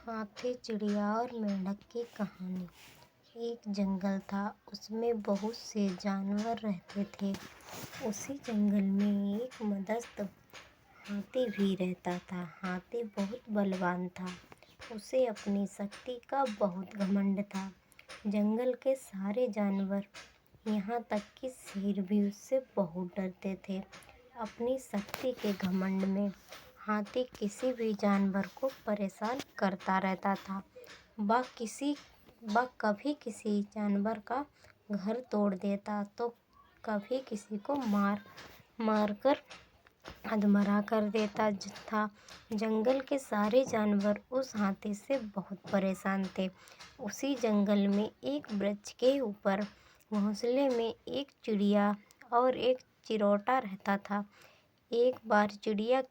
हाथी, चिड़िया और मेंढक की कहानी। एक जंगल था, उसमें बहुत से जानवर रहते थे। उसी जंगल में एक मदस्त हाथी भी रहता था। हाथी बहुत बलवान था, उसे अपनी शक्ति का बहुत घमंड था। जंगल के सारे जानवर, यहाँ तक कि शेर भी उससे बहुत डरते थे। अपनी शक्ति के घमंड में हाथी किसी भी जानवर को परेशान करता रहता था। वह कभी किसी जानवर का घर तोड़ देता तो कभी किसी को मार कर अधमरा कर देता था। जंगल के सारे जानवर उस हाथी से बहुत परेशान थे। उसी जंगल में एक वृक्ष के ऊपर घोंसले में एक चिड़िया और एक चिरोटा रहता था। एक बार चिड़िया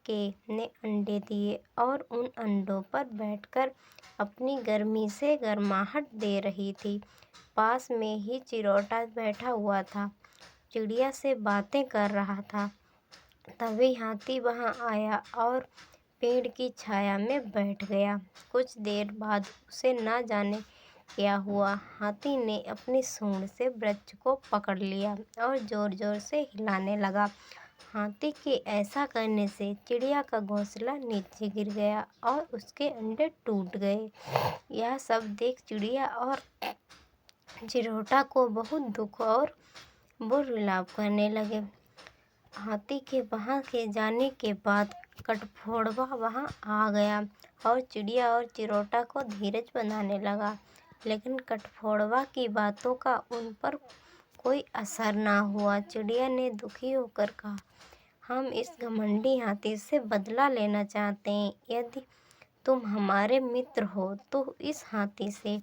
ने अंडे दिए और उन अंडों पर बैठकर अपनी गर्मी से गर्माहट दे रही थी। पास में ही चिरोटा बैठा हुआ था, चिड़िया से बातें कर रहा था। तभी हाथी वहां आया और पेड़ की छाया में बैठ गया। कुछ देर बाद उसे ना जाने क्या हुआ, हाथी ने अपनी सूंड से वृक्ष को पकड़ लिया और जोर जोर से हिलाने लगा। हाथी के ऐसा करने से चिड़िया का घोंसला नीचे गिर गया और उसके अंडे टूट गए। यह सब देख चिड़िया और चिरोटा को बहुत दुख और वो विलाप करने लगे। हाथी के वहां के जाने के बाद कठफोड़वा वहां आ गया और चिड़िया और चिरोटा को धीरज बंधाने लगा। लेकिन कठफोड़वा की बातों का उन पर कोई असर ना हुआ। चिड़िया ने दुखी होकर कहा, हम इस घमंडी हाथी से बदला लेना चाहते हैं। यदि तुम हमारे मित्र हो तो इस हाथी से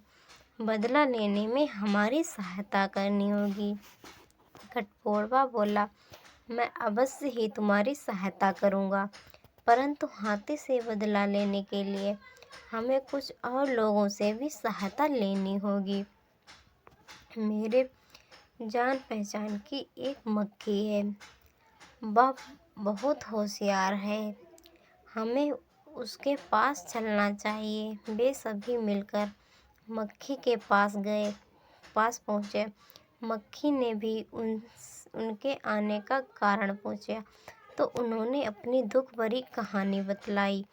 बदला लेने में हमारी सहायता करनी होगी। कठफोड़वा बोला, मैं अवश्य ही तुम्हारी सहायता करूँगा, परंतु हाथी से बदला लेने के लिए हमें कुछ और लोगों से भी सहायता लेनी होगी। मेरे जान पहचान की एक मक्खी है, वह बहुत होशियार है, हमें उसके पास चलना चाहिए। वे सभी मिलकर मक्खी के पास पहुँचे। मक्खी ने भी उनके आने का कारण पूछा तो उन्होंने अपनी दुख भरी कहानी बतलाई।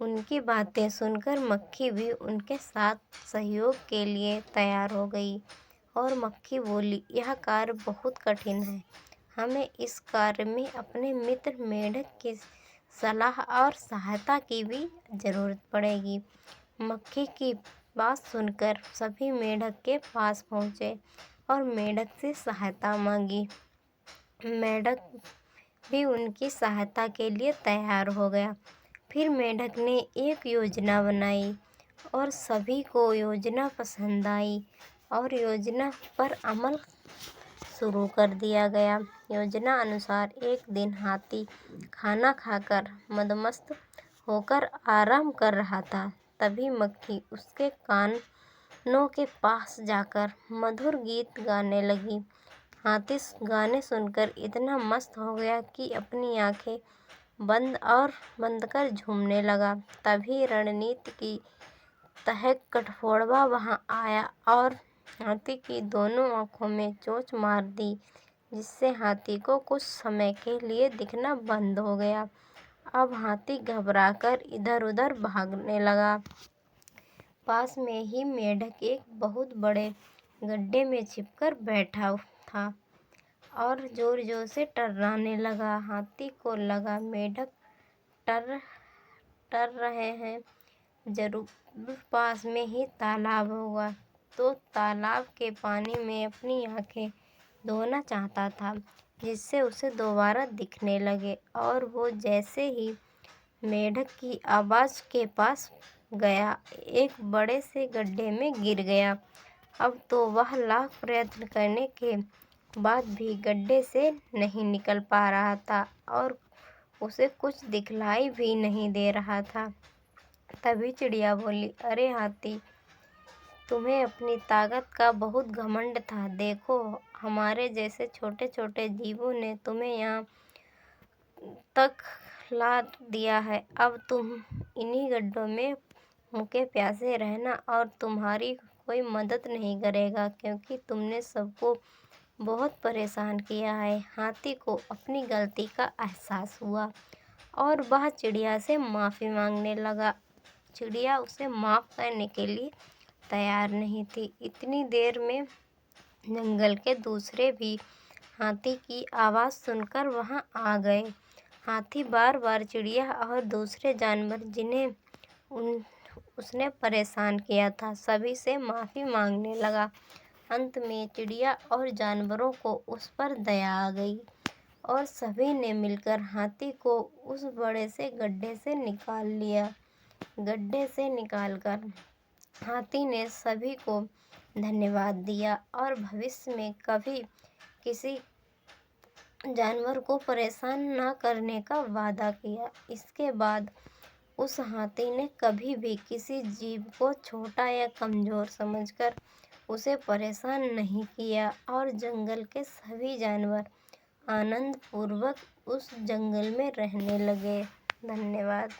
उनकी बातें सुनकर मक्खी भी उनके साथ सहयोग के लिए तैयार हो गई और मक्खी बोली, यह कार्य बहुत कठिन है, हमें इस कार्य में अपने मित्र मेंढक की सलाह और सहायता की भी जरूरत पड़ेगी। मक्खी की बात सुनकर सभी मेंढक के पास पहुँचे और मेंढक से सहायता मांगी। मेंढक भी उनकी सहायता के लिए तैयार हो गया। फिर मेंढक ने एक योजना बनाई और सभी को योजना पसंद आई और योजना पर अमल शुरू कर दिया गया। योजना अनुसार एक दिन हाथी खाना खाकर मदमस्त होकर आराम कर रहा था। तभी मक्खी उसके कानों के पास जाकर मधुर गीत गाने लगी। हाथी गाने सुनकर इतना मस्त हो गया कि अपनी आंखें बंद कर झूमने लगा। तभी रणनीति की तहत कठफोड़वा वहां आया और हाथी की दोनों आंखों में चोंच मार दी, जिससे हाथी को कुछ समय के लिए दिखना बंद हो गया। अब हाथी घबराकर इधर उधर भागने लगा। पास में ही मेंढक एक बहुत बड़े गड्ढे में छिपकर बैठा था और जोर जोर से टर्राने लगा। हाथी को लगा मेंढक टर रहे हैं, जरूर पास में ही तालाब होगा, तो तालाब के पानी में अपनी आंखें धोना चाहता था, जिससे उसे दोबारा दिखने लगे। और वो जैसे ही मेंढक की आवाज़ के पास गया, एक बड़े से गड्ढे में गिर गया। अब तो वह लाख प्रयत्न करने के बाद भी गड्ढे से नहीं निकल पा रहा था और उसे कुछ दिखलाई भी नहीं दे रहा था। तभी चिड़िया बोली, अरे हाथी, तुम्हें अपनी ताकत का बहुत घमंड था। देखो, हमारे जैसे छोटे छोटे जीवों ने तुम्हें यहाँ तक ला दिया है। अब तुम इन्हीं गड्ढों में भूखे प्यासे रहना और तुम्हारी कोई मदद नहीं करेगा, क्योंकि तुमने सबको बहुत परेशान किया है। हाथी को अपनी गलती का एहसास हुआ और वह चिड़िया से माफ़ी मांगने लगा। चिड़िया उसे माफ़ करने के लिए तैयार नहीं थी। इतनी देर में जंगल के दूसरे भी हाथी की आवाज़ सुनकर वहां आ गए। हाथी बार बार चिड़िया और दूसरे जानवर जिन्हें उसने परेशान किया था, सभी से माफ़ी मांगने लगा। अंत में चिड़िया और जानवरों को उस पर दया आ गई और सभी ने मिलकर हाथी को उस बड़े से गड्ढे से निकाल लिया। गड्ढे से निकालकर हाथी ने सभी को धन्यवाद दिया और भविष्य में कभी किसी जानवर को परेशान न करने का वादा किया। इसके बाद उस हाथी ने कभी भी किसी जीव को छोटा या कमज़ोर समझकर उसे परेशान नहीं किया और जंगल के सभी जानवर आनंदपूर्वक उस जंगल में रहने लगे। धन्यवाद।